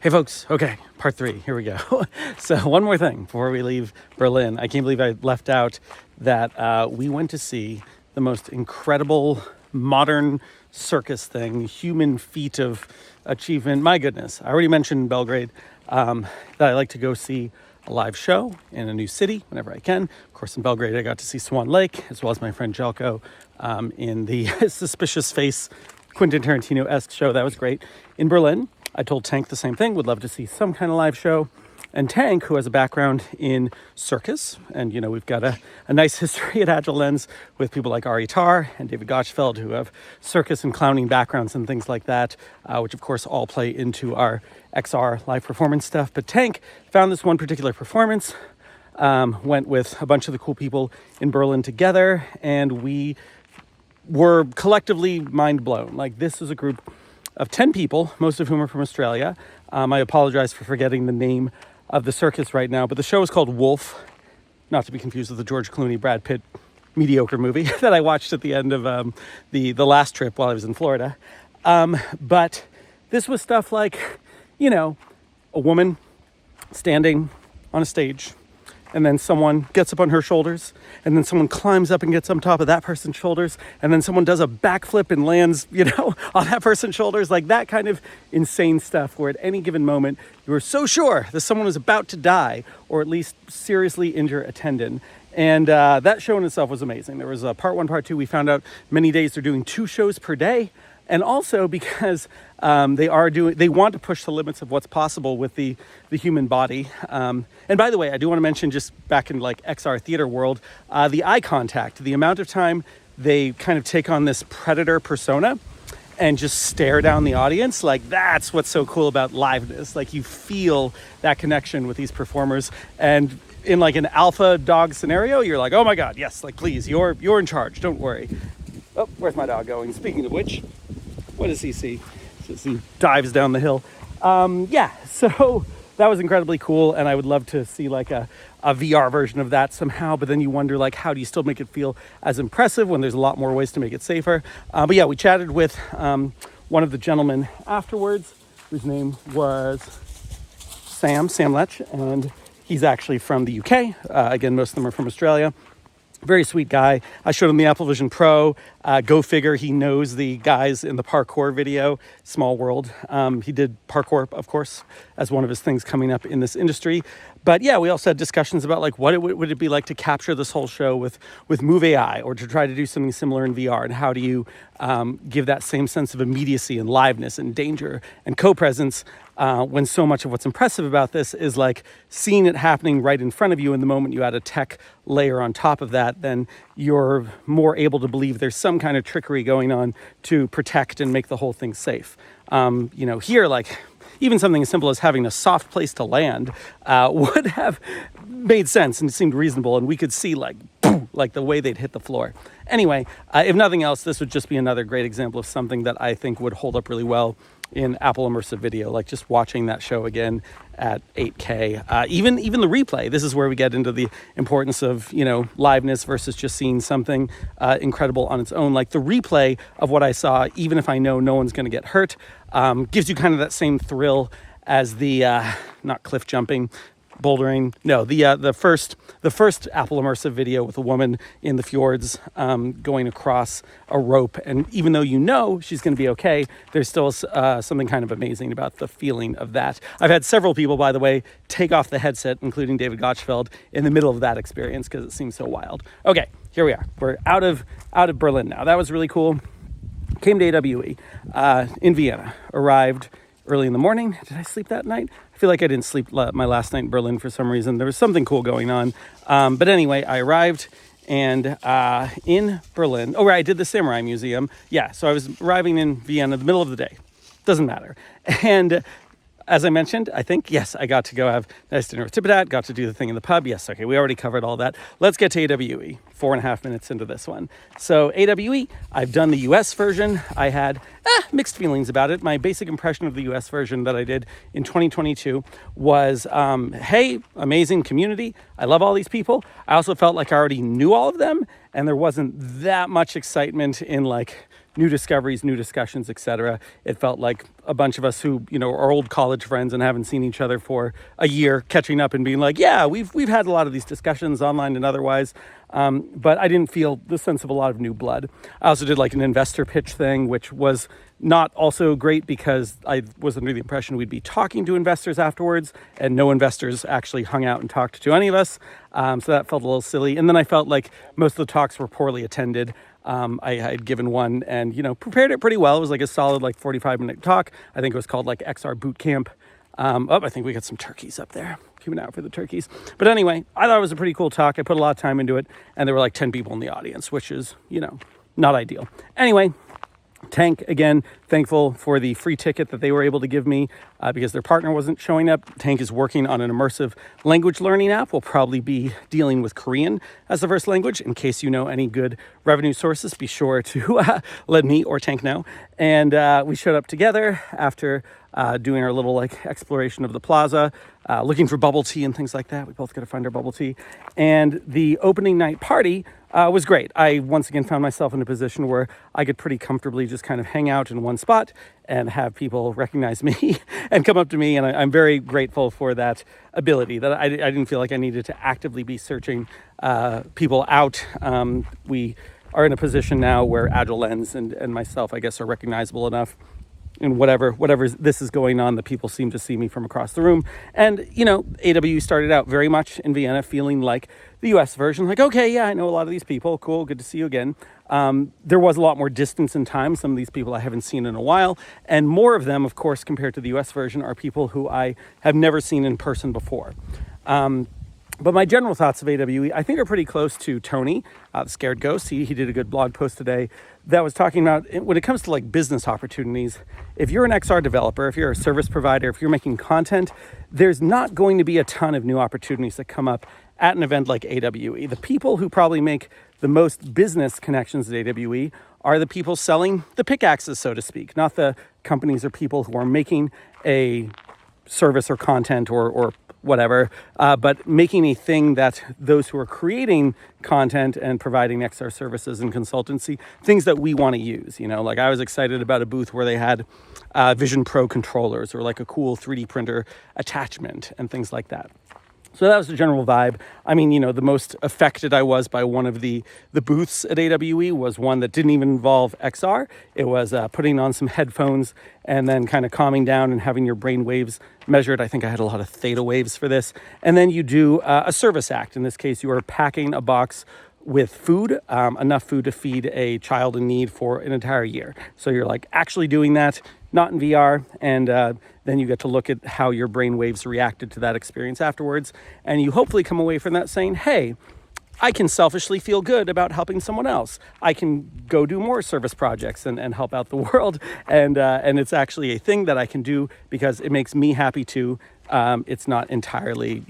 Hey folks, okay, part 3, here we go. So one more thing before we leave Berlin. I can't believe I left out that we went to see the most incredible modern circus thing, human feat of achievement. My goodness, I already mentioned Belgrade, that I like to go see a live show in a new city whenever I can. Of course, in Belgrade, I got to see Swan Lake, as well as my friend Jelko in the Suspicious Face Quentin Tarantino-esque show. That was great. In Berlin, I told Tank the same thing, would love to see some kind of live show. And Tank, who has a background in circus, and we've got a nice history at Agile Lens with people like Ari Tar and David Gotchfeld, who have circus and clowning backgrounds and things like that, which of course all play into our XR live performance stuff. But Tank found this one particular performance, went with a bunch of the cool people in Berlin together, and we were collectively mind blown. Like, this is a group of 10 people, most of whom are from Australia. I apologize for forgetting the name of the circus right now, but the show is called Wolf, not to be confused with the George Clooney, Brad Pitt mediocre movie that I watched at the end of the last trip while I was in Florida. But this was stuff like, a woman standing on a stage, and then someone gets up on her shoulders, and then someone climbs up and gets on top of that person's shoulders, and then someone does a backflip and lands, on that person's shoulders. Like that kind of insane stuff where at any given moment, you were so sure that someone was about to die or at least seriously injure a tendon. And that show in itself was amazing. There was part 1, part 2. We found out many days they're doing 2 shows per day. And also because they want to push the limits of what's possible with the human body. And by the way, I do want to mention, just back in like XR theater world, the eye contact, the amount of time they kind of take on this predator persona and just stare down the audience. Like, that's what's so cool about liveness. Like, you feel that connection with these performers, and in like an alpha dog scenario, you're like, oh my God, yes, like, please, you're in charge, don't worry. Oh, where's my dog going? Speaking of which, what does he see? As he dives down the hill. So that was incredibly cool, and I would love to see like a VR version of that somehow, but then you wonder, like, how do you still make it feel as impressive when there's a lot more ways to make it safer? But yeah, we chatted with one of the gentlemen afterwards, whose name was Sam Lech, and he's actually from the UK. Again, most of them are from Australia. Very sweet guy. I showed him the Apple Vision Pro. Go figure, he knows the guys in the parkour video, Small World. He did parkour, of course, as one of his things coming up in this industry. But yeah, we also had discussions about like what would it be like to capture this whole show with Move AI, or to try to do something similar in VR, and how do you give that same sense of immediacy and liveness and danger and co-presence when so much of what's impressive about this is like seeing it happening right in front of you. And the moment you add a tech layer on top of that, then you're more able to believe there's some kind of trickery going on to protect and make the whole thing safe. Here, like, even something as simple as having a soft place to land would have made sense and seemed reasonable, and we could see like boom, like the way they'd hit the floor. Anyway, if nothing else, this would just be another great example of something that I think would hold up really well in Apple Immersive Video, like just watching that show again at 8K. Even the replay, this is where we get into the importance of, liveness versus just seeing something incredible on its own. Like the replay of what I saw, even if I know no one's going to get hurt, gives you kind of that same thrill as the, not cliff jumping, bouldering. No, the first Apple Immersive Video with a woman in the fjords going across a rope, and even though she's going to be okay, there's still something kind of amazing about the feeling of that. I've had several people, by the way, take off the headset, including David Gotchfeld, in the middle of that experience because it seems so wild. Okay, here we are. We're out of Berlin now. That was really cool. Came to AWE in Vienna. Arrived early in the morning. Did I sleep that night? I feel like I didn't sleep my last night in Berlin for some reason. There was something cool going on. But anyway, I arrived, and in Berlin, I did the Samurai Museum. Yeah, so I was arriving in Vienna in the middle of the day. Doesn't matter. And as I mentioned, I think, yes, I got to go have a nice dinner with Tipidat, got to do the thing in the pub. Yes, okay, we already covered all that. Let's get to AWE, 4.5 minutes into this one. So AWE, I've done the US version. I had mixed feelings about it. My basic impression of the US version that I did in 2022 was, hey, amazing community. I love all these people. I also felt like I already knew all of them, and there wasn't that much excitement in like new discoveries, new discussions, etc. It felt like a bunch of us who, are old college friends and haven't seen each other for a year, catching up and being like, yeah, we've had a lot of these discussions online and otherwise. But I didn't feel the sense of a lot of new blood. I also did like an investor pitch thing, which was not also great because I was under the impression we'd be talking to investors afterwards, and no investors actually hung out and talked to any of us. So that felt a little silly. And then I felt like most of the talks were poorly attended. I had given one and, prepared it pretty well. It was like a solid 45-minute talk. I think it was called XR Boot Camp. I think we got some turkeys up there. Keeping out for the turkeys. But anyway, I thought it was a pretty cool talk. I put a lot of time into it, and there were 10 people in the audience, which is, not ideal. Anyway, Tank, again, thankful for the free ticket that they were able to give me because their partner wasn't showing up. Tank is working on an immersive language learning app. We'll probably be dealing with Korean as the first language. In case you know any good revenue sources, be sure to let me or Tank know. And we showed up together after doing our little exploration of the plaza, looking for bubble tea and things like that. We both got to find our bubble tea. And the opening night party was great. I once again found myself in a position where I could pretty comfortably just kind of hang out in one spot and have people recognize me and come up to me. And I'm very grateful for that ability, that I didn't feel like I needed to actively be searching people out. We are in a position now where Agile Lens and myself, I guess, are recognizable enough in whatever this is going on, that people seem to see me from across the room. And, AWE started out very much in Vienna feeling like the US version, okay, yeah, I know a lot of these people. Cool, good to see you again. There was a lot more distance in time. Some of these people I haven't seen in a while. And more of them, of course, compared to the US version, are people who I have never seen in person before. But my general thoughts of AWE, I think, are pretty close to Tony, the Scared Ghost. He did a good blog post today that was talking about when it comes to business opportunities. If you're an XR developer, if you're a service provider, if you're making content, there's not going to be a ton of new opportunities that come up at an event like AWE. The people who probably make the most business connections at AWE are the people selling the pickaxes, so to speak, not the companies or people who are making a service or content or whatever, but making a thing that those who are creating content and providing XR services and consultancy, things that we want to use. I was excited about a booth where they had Vision Pro controllers or a cool 3D printer attachment and things like that. So that was the general vibe. I mean, the most affected I was by one of the booths at AWE was one that didn't even involve XR. It was putting on some headphones and then kind of calming down and having your brain waves measured. I think I had a lot of theta waves for this. And then you do a service act. In this case, you are packing a box with food, enough food to feed a child in need for an entire year. So you're actually doing that, not in VR, and then you get to look at how your brain waves reacted to that experience afterwards, and you hopefully come away from that saying, hey, I can selfishly feel good about helping someone else. I can go do more service projects and help out the world, and it's actually a thing that I can do because it makes me happy too. It's not entirely,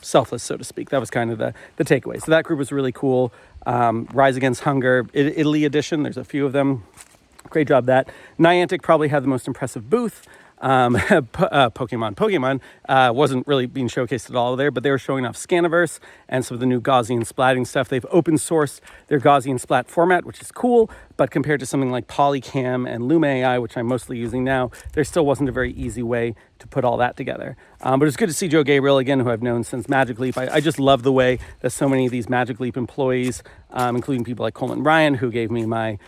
selfless, so to speak. That was kind of the takeaway. So that group was really cool. Rise Against Hunger, Italy edition. There's a few of them. Great job that. Niantic probably had the most impressive booth. Pokemon wasn't really being showcased at all there, but they were showing off Scaniverse and some of the new Gaussian splatting stuff. They've open sourced their Gaussian splat format, which is cool, but compared to something like Polycam and Luma AI, which I'm mostly using now, there still wasn't a very easy way to put all that together. But it's good to see Joe Gabriel again, who I've known since Magic Leap. I just love the way that so many of these Magic Leap employees, including people like Coleman Ryan, who gave me my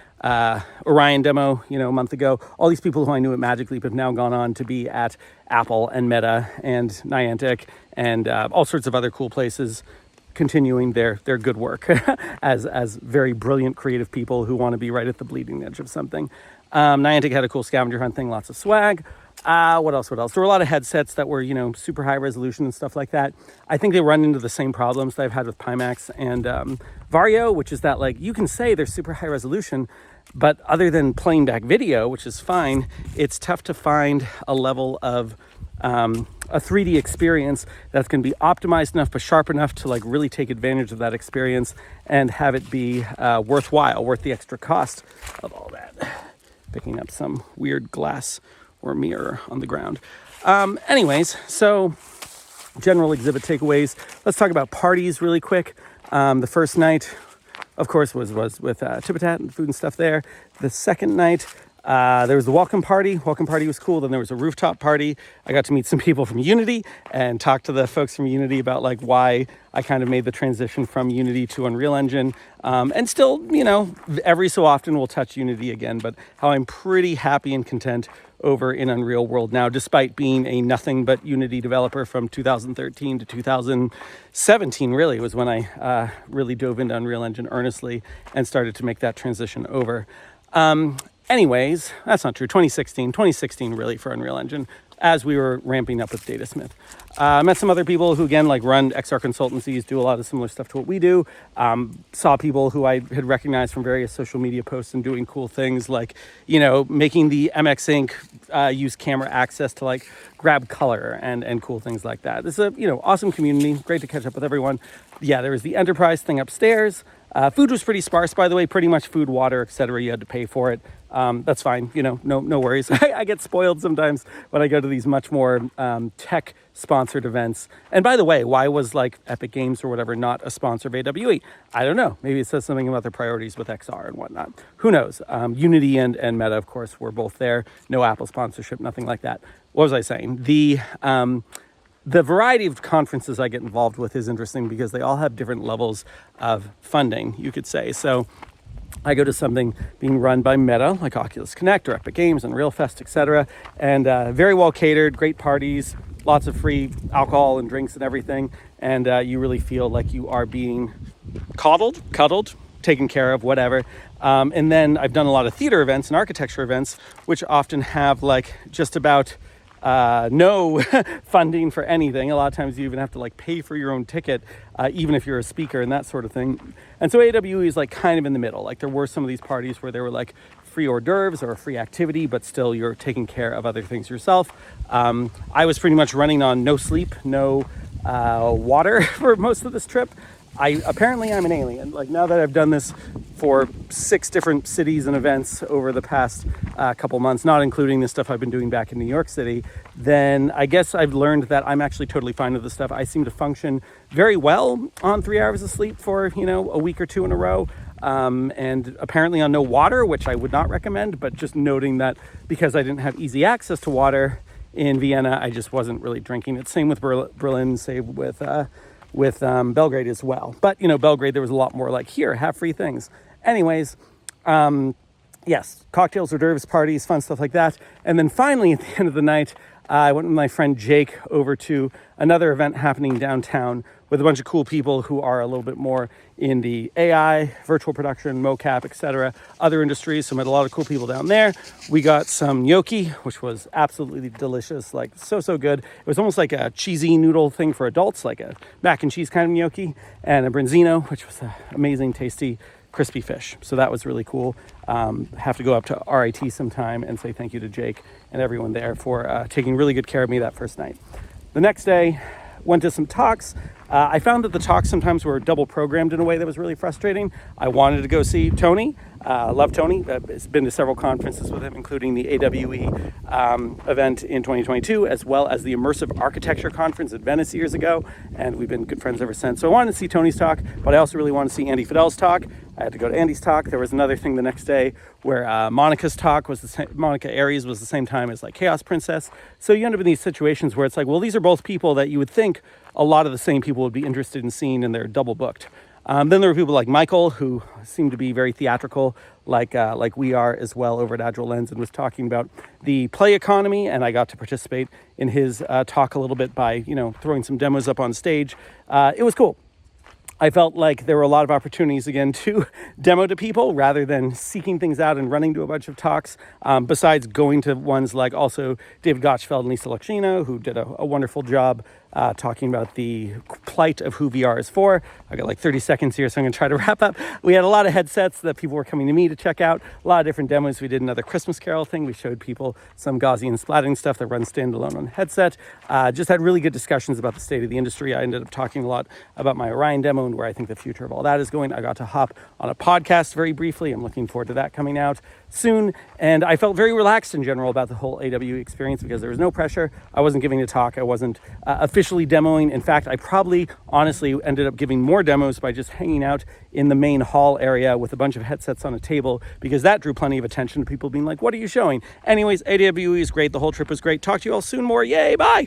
Orion demo, a month ago. All these people who I knew at Magic Leap have now gone on to be at Apple and Meta and Niantic and all sorts of other cool places, continuing their good work as very brilliant creative people who want to be right at the bleeding edge of something. Niantic had a cool scavenger hunt thing, lots of swag. What else? There were a lot of headsets that were, super high resolution and stuff like that. I think they run into the same problems that I've had with Pimax and Vario, which is that you can say they're super high resolution, but other than playing back video, which is fine, it's tough to find a level of a 3D experience that's going to be optimized enough but sharp enough to really take advantage of that experience and have it be worth the extra cost of all that. Picking up some weird glass or mirror on the ground. Anyways, so general exhibit takeaways. Let's talk about parties really quick. The first night of course, was with Tippitat and food and stuff there. The second night, there was the welcome party. Welcome party was cool. Then there was a rooftop party. I got to meet some people from Unity and talk to the folks from Unity about like why I kind of made the transition from Unity to Unreal Engine. And still, every so often we'll touch Unity again, but how I'm pretty happy and content over in Unreal World now, despite being a nothing but Unity developer from 2013 to 2017, really, was when I really dove into Unreal Engine earnestly and started to make that transition over. Anyways, that's not true. 2016 really for Unreal Engine as we were ramping up with Datasmith. I met some other people who, again, like run XR consultancies, do a lot of similar stuff to what we do. Saw people who I had recognized from various social media posts and doing cool things like, making the MX Inc. Use camera access to like grab color and cool things like that. This is a, awesome community. Great to catch up with everyone. Yeah, there was the enterprise thing upstairs. Food was pretty sparse, by the way, pretty much food, water, etc. You had to pay for it. That's fine. No worries. I get spoiled sometimes when I go to these much more tech sponsored events. And by the way, why was like Epic Games or whatever not a sponsor of AWE? I don't know. Maybe it says something about their priorities with XR and whatnot. Who knows? Unity and Meta, of course, were both there. No Apple sponsorship, nothing like that. What was I saying? The variety of conferences I get involved with is interesting because they all have different levels of funding, you could say. So I go to something being run by Meta, like Oculus Connect or Epic Games and RealFest, etc. And very well catered, great parties, lots of free alcohol and drinks and everything. And you really feel like you are being cuddled, taken care of, whatever. And then I've done a lot of theater events and architecture events, which often have like just about no funding for anything. A lot of times you even have to like pay for your own ticket, even if you're a speaker and that sort of thing. And so AWE is like kind of in the middle. Like there were some of these parties where there were like free hors d'oeuvres or a free activity, but still you're taking care of other things yourself. I was pretty much running on no sleep, no water for most of this trip. Apparently I'm an alien. Like now that I've done this for 6 different cities and events over the past couple months, not including the stuff I've been doing back in New York City, then I guess I've learned that I'm actually totally fine with this stuff. I seem to function very well on 3 hours of sleep for, a week or 2 in a row. And apparently on no water, which I would not recommend, but just noting that because I didn't have easy access to water in Vienna, I just wasn't really drinking it. Same with Berlin, same with Belgrade as well. But, Belgrade, there was a lot more like, here, have free things. Anyways, yes, cocktails, hors d'oeuvres, parties, fun stuff like that. And then finally, at the end of the night, I went with my friend Jake over to another event happening downtown with a bunch of cool people who are a little bit more in the AI, virtual production, mocap, etc., other industries. So met a lot of cool people down there. We got some gnocchi, which was absolutely delicious, like so good. It was almost like a cheesy noodle thing for adults, like a mac and cheese kind of gnocchi, and a branzino, which was an amazing, tasty, crispy fish. So that was really cool. Have to go up to RIT sometime and say thank you to Jake and everyone there for taking really good care of me that first night. The next day, went to some talks. I found that the talks sometimes were double programmed in a way that was really frustrating. I wanted to go see Tony. Love Tony. I've been to several conferences with him, including the AWE event in 2022, as well as the Immersive Architecture Conference at Venice years ago. And we've been good friends ever since. So I wanted to see Tony's talk, but I also really wanted to see Andy Fidel's talk. I had to go to Andy's talk. There was another thing the next day where Monica's talk was Monica Aries was the same time as like Chaos Princess. So you end up in these situations where it's like, well, these are both people that you would think a lot of the same people would be interested in seeing, and they're double booked. Then there were people like Michael, who seemed to be very theatrical, like we are as well over at Agile Lens, and was talking about the play economy. And I got to participate in his talk a little bit by, throwing some demos up on stage. It was cool. I felt like there were a lot of opportunities, again, to demo to people rather than seeking things out and running to a bunch of talks, besides going to ones like also David Gotchfeld and Lisa Lucchino, who did a wonderful job talking about the plight of who VR is for. I got like 30 seconds here, so I'm going to try to wrap up. We had a lot of headsets that people were coming to me to check out, a lot of different demos. We did another Christmas Carol thing. We showed people some Gaussian splatting stuff that runs standalone on headset. Just had really good discussions about the state of the industry. I ended up talking a lot about my Orion demo and where I think the future of all that is going. I got to hop on a podcast very briefly. I'm looking forward to that coming out. soon. And I felt very relaxed in general about the whole AWE experience because there was no pressure. I wasn't giving a talk. I wasn't officially demoing. In fact, I probably honestly ended up giving more demos by just hanging out in the main hall area with a bunch of headsets on a table, because that drew plenty of attention to people being like, what are you showing? Anyways, AWE is great. The whole trip was great. Talk to you all soon more. Yay, bye.